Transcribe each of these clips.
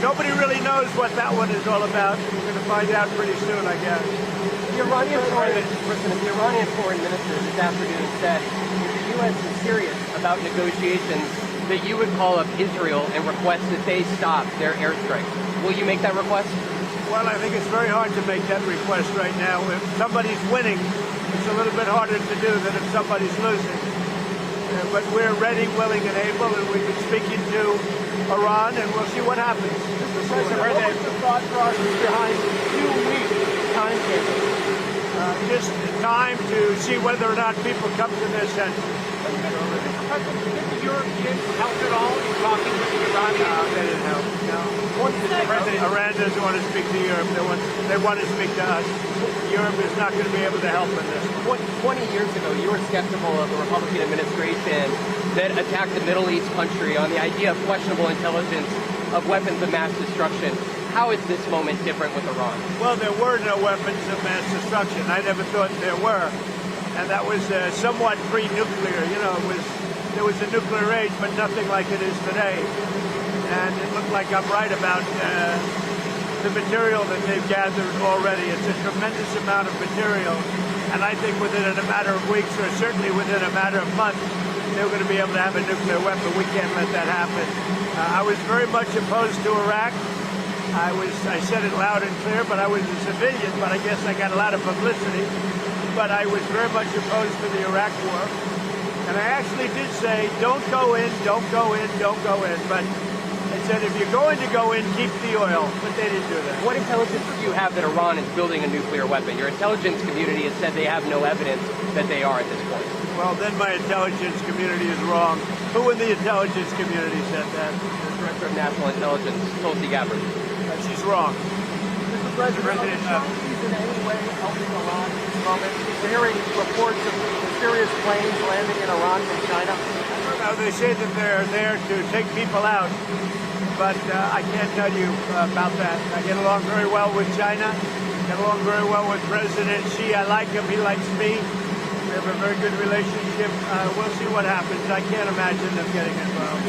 nobody really knows what that one is all about. We're going to find out pretty soon, I guess. The Iranian foreign minister this afternoon said if the U.S. is serious about negotiations, that you would call up Israel and request that they stop their airstrikes. Will you make that request? Well, I think it's very hard to make that request right now. If somebody's winning, it's a little bit harder to do than if somebody's losing. But we're ready, willing, and able, and we've been speaking to Iran, and we'll see what happens. Mr. President, what was the thought process behind 2-week timetable? Just time to see whether or not people come to their senses. Mr. President, did the Europeans help at all in talking with the Iranians? No, they didn't help. No. Iran doesn't want to speak to Europe. They want to speak to us. Europe is not going to be able to help in this. 20 years ago, you were skeptical of the Republican administration that attacked a Middle East country on the idea of questionable intelligence of weapons of mass destruction. How is this moment different with Iran? Well, there were no weapons of mass destruction. I never thought there were. And that was somewhat pre-nuclear. You know, there was a nuclear age, but nothing like it is today. And it looked like I'm right about the material that they've gathered already. It's a tremendous amount of material. And I think within a matter of weeks, or certainly within a matter of months, they're going to be able to have a nuclear weapon. We can't let that happen. I was very much opposed to Iraq. I said it loud and clear, but I was a civilian, but I guess I got a lot of publicity. But I was very much opposed to the Iraq war. And I actually did say, don't go in, don't go in, don't go in. But I said, if you're going to go in, keep the oil. But they didn't do that. What intelligence do you have that Iran is building a nuclear weapon? Your intelligence community has said they have no evidence that they are at this point. Well, then my intelligence community is wrong. Who in the intelligence community said that? The Director of National Intelligence, Tulsi Gabbard. She's wrong. Mr. President, is in any way helping Iran at this moment? We're hearing reports of mysterious planes landing in Iran from China. They say that they're there to take people out, but I can't tell you about that. I get along very well with China. Get along very well with President Xi. I like him. He likes me. We have a very good relationship. We'll see what happens. I can't imagine them getting involved.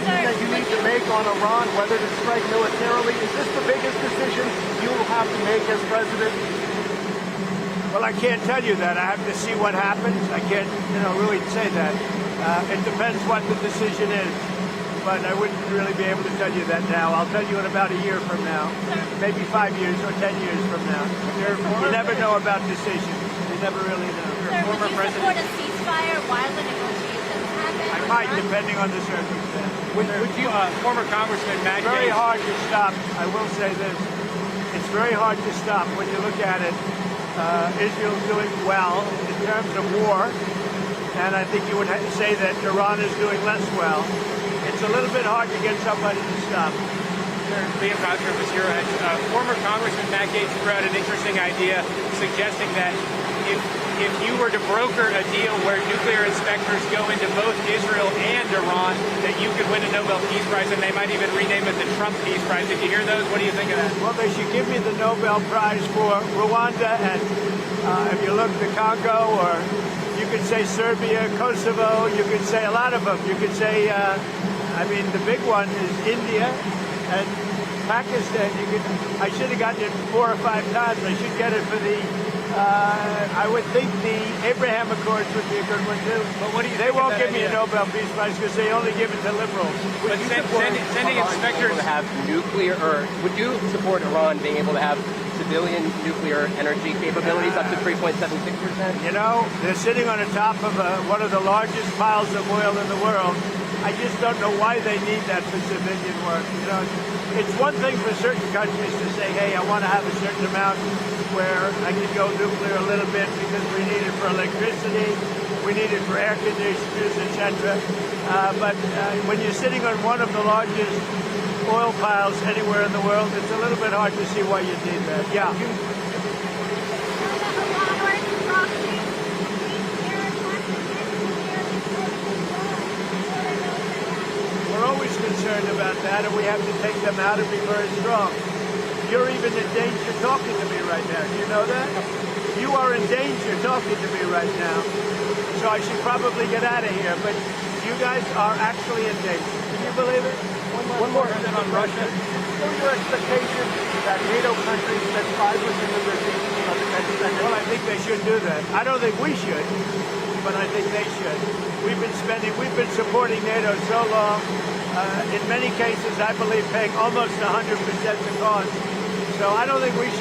That you need to make on Iran, whether to strike militarily, is this the biggest decision you will have to make as president? Well, I can't tell you that. I have to see what happens. I can't, really say that. It depends what the decision is. But I wouldn't really be able to tell you that now. I'll tell you in about a year from now, maybe 5 years or 10 years from now. You never know about decisions. You never really know. Sir, would you support a ceasefire while the negotiations happen? I might, depending on the circumstance. Would you, former Congressman Matt It's very hard to stop. I will say this. It's very hard to stop when you look at it. Israel's doing well in terms of war, and I think you would say that Iran is doing less well. It's a little bit hard to get somebody to stop. Liam Gosser was here. Former Congressman Matt Gaetz threw out an interesting idea suggesting that if you were to broker a deal where nuclear inspectors go into both Israel and Iran, that you could win a Nobel Peace Prize, and they might even rename it the Trump Peace Prize. Did you hear those? What do you think of that? Well, they should give me the Nobel Prize for Rwanda, and if you look the Congo, or you could say Serbia, Kosovo, you could say a lot of them. You could say, the big one is India and Pakistan. I should have gotten it 4 or 5 times. I should get it for the I would think the Abraham Accords would be a good one too. But what do you They think won't of that give me a idea? Nobel Peace Prize because they only give it to liberals. But sending inspectors to have nuclear, or would you support Iran being able to have civilian nuclear energy capabilities up to 3.76%? They're sitting on the top of one of the largest piles of oil in the world. I just don't know why they need that for civilian work. It's one thing for certain countries to say, hey, I want to have a certain amount where I can go nuclear a little bit because we need it for electricity, we need it for air conditioners, etc. But when you're sitting on one of the largest oil piles anywhere in the world, it's a little bit hard to see why you need that. Yeah. We're always concerned about that, and we have to take them out and be very strong. You're even in danger talking to me right now. Do you know that? You are in danger talking to me right now. So I should probably get out of here. But you guys are actually in danger. Can you believe it? One more on Russia. still your expectation that NATO countries spend 5% of their defense spending? Well, I think they should do that. I don't think we should, but I think they should. We've been supporting NATO so long. In many cases, I believe paying almost 100% the cost. So I don't think we should.